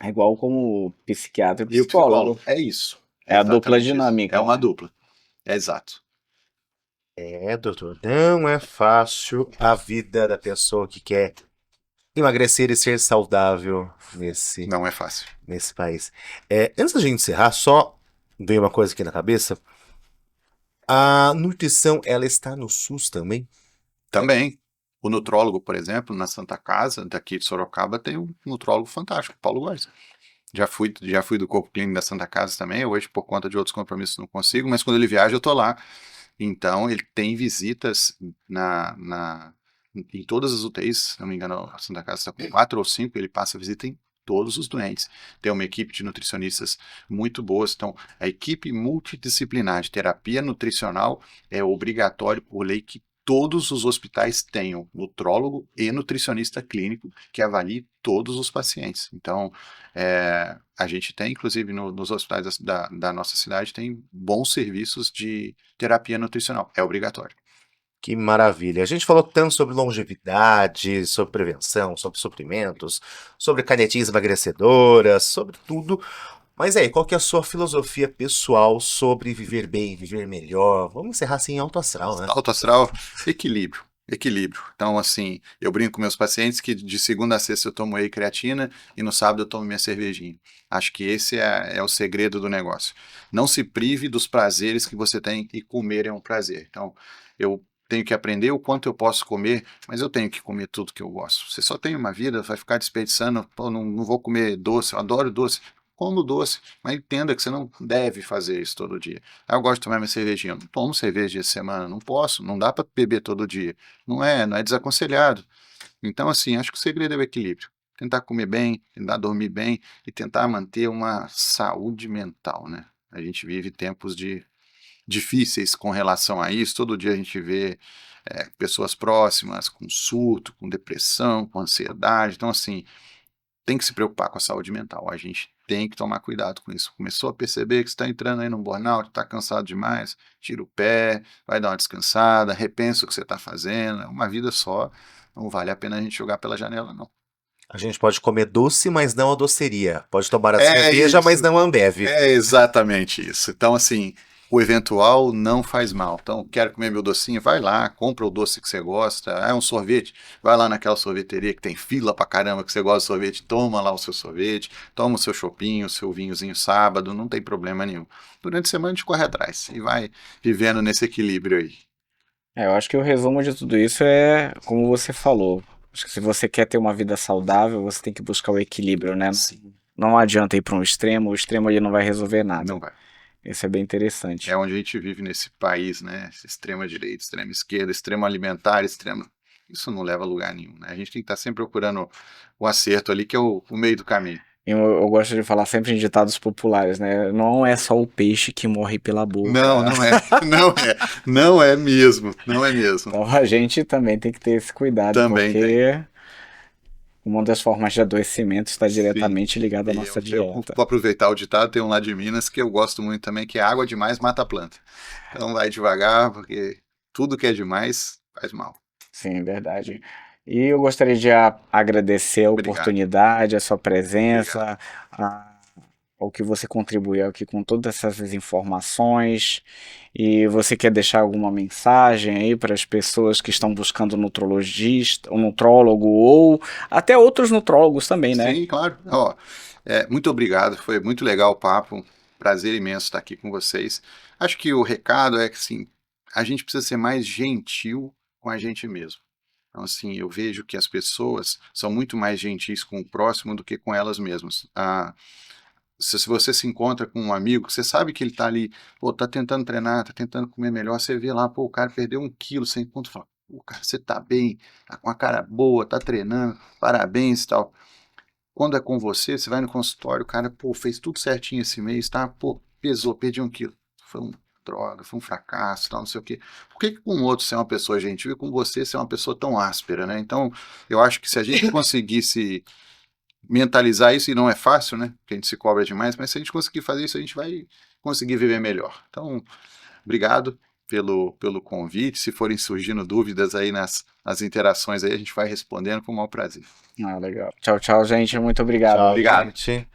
É igual como psiquiatra e E o psicólogo. psicólogo, é isso. É a dupla exatamente isso. dinâmica. É uma dupla. É exato. Doutor, não é fácil a vida da pessoa que quer emagrecer e ser saudável Não é fácil. nesse país. Antes da gente encerrar, só veio uma coisa aqui na cabeça. A nutrição, ela está no SUS também? Também. O nutrólogo, por exemplo, na Santa Casa, daqui de Sorocaba, tem um nutrólogo fantástico, Paulo Góes. Já fui do corpo clínico da Santa Casa também. Hoje, por conta de outros compromissos, não consigo, mas quando ele viaja, eu tô lá. Então, ele tem visitas em todas as UTIs, se não me engano, a Santa Casa está com 4 ou 5, ele passa visita em todos os doentes. Tem uma equipe de nutricionistas muito boas. Então, a equipe multidisciplinar de terapia nutricional é obrigatório por lei que todos os hospitais tenham nutrólogo e nutricionista clínico que avalie todos os pacientes. Então, a gente tem, inclusive, nos hospitais da nossa cidade, tem bons serviços de terapia nutricional. É obrigatório. Que maravilha. A gente falou tanto sobre longevidade, sobre prevenção, sobre suprimentos, sobre canetinhas emagrecedoras, sobre tudo. Mas aí, qual que é a sua filosofia pessoal sobre viver bem, viver melhor? Vamos encerrar assim em alto astral, né? Alto astral, equilíbrio. Equilíbrio. Então, assim, eu brinco com meus pacientes que de segunda a sexta eu tomo whey creatina e no sábado eu tomo minha cervejinha. Acho que esse é o segredo do negócio. Não se prive dos prazeres que você tem e comer é um prazer. Então, eu tenho que aprender o quanto eu posso comer, mas eu tenho que comer tudo que eu gosto. Você só tem uma vida, vai ficar desperdiçando, pô, não vou comer doce, eu adoro doce. Como doce, mas entenda que você não deve fazer isso todo dia. Eu gosto de tomar minha cervejinha, eu não tomo cerveja essa semana, não posso, não dá para beber todo dia. Não é desaconselhado. Então, assim, acho que o segredo é o equilíbrio. Tentar comer bem, tentar dormir bem e tentar manter uma saúde mental, né? A gente vive tempos difíceis com relação a isso. Todo dia a gente vê pessoas próximas com surto, com depressão, com ansiedade. Então, assim, tem que se preocupar com a saúde mental. A gente tem que tomar cuidado com isso. Começou a perceber que você está entrando aí num burnout, está cansado demais, tira o pé, vai dar uma descansada, repensa o que você está fazendo. É uma vida só, não vale a pena a gente jogar pela janela, não. A gente pode comer doce, mas não a doceria. Pode tomar a cerveja, mas não a Ambev. É exatamente isso. Então, assim, o eventual não faz mal. Então, quero comer meu docinho, vai lá, compra o doce que você gosta. É um sorvete, vai lá naquela sorveteria que tem fila pra caramba, que você gosta de sorvete, toma lá o seu sorvete, toma o seu chopinho, o seu vinhozinho sábado, não tem problema nenhum. Durante a semana a gente corre atrás e vai vivendo nesse equilíbrio aí. Eu acho que o resumo de tudo isso é como você falou. Acho que se você quer ter uma vida saudável, você tem que buscar o equilíbrio, né? Sim. Não adianta ir para um extremo, o extremo ali não vai resolver nada. Não vai. Isso é bem interessante. É onde a gente vive nesse país, né? Extrema direita, extrema esquerda, extremo alimentar, extremo. Isso não leva a lugar nenhum, né? A gente tem que estar sempre procurando o acerto ali, que é o meio do caminho. Eu gosto de falar sempre em ditados populares, né? Não é só o peixe que morre pela boca. Não é. Não é mesmo. Não é mesmo. Então a gente também tem que ter esse cuidado, Também porque uma das formas de adoecimento está diretamente ligada à E nossa eu dieta. vou aproveitar o ditado, tem um lá de Minas que eu gosto muito também, que é água demais mata a planta. Então vai devagar, porque tudo que é demais faz mal. Sim, verdade. E eu gostaria de agradecer a Obrigado. oportunidade, a sua Obrigado. presença, ao que você contribuiu aqui com todas essas informações. E você quer deixar alguma mensagem aí para as pessoas que estão buscando nutrologista, um nutrólogo ou até outros nutrólogos também, né? Sim, claro. Ó, muito obrigado, foi muito legal o papo. Prazer imenso estar aqui com vocês. Acho que o recado é que assim, a gente precisa ser mais gentil com a gente mesmo. Então, assim, eu vejo que as pessoas são muito mais gentis com o próximo do que com elas mesmas. Se você se encontra com um amigo, você sabe que ele tá ali, pô, tá tentando treinar, tá tentando comer melhor, você vê lá, pô, o cara perdeu 1 quilo, sem ponto, fala, pô, cara, você tá bem, tá com a cara boa, tá treinando, parabéns e tal. Quando é com você, você vai no consultório, o cara, pô, fez tudo certinho esse mês, tá? Pô, pesou, perdi 1 quilo. Foi uma droga, foi um fracasso, tal, não sei o quê. Por que com o outro você é uma pessoa gentil e com você você é uma pessoa tão áspera, né? Então, eu acho que se a gente conseguisse mentalizar isso, e não é fácil, né? Porque a gente se cobra demais, mas se a gente conseguir fazer isso, a gente vai conseguir viver melhor. Então, obrigado pelo convite. Se forem surgindo dúvidas aí nas interações aí, a gente vai respondendo com o maior prazer. Ah, legal. Tchau, tchau, gente. Muito obrigado. Tchau, Obrigado. gente.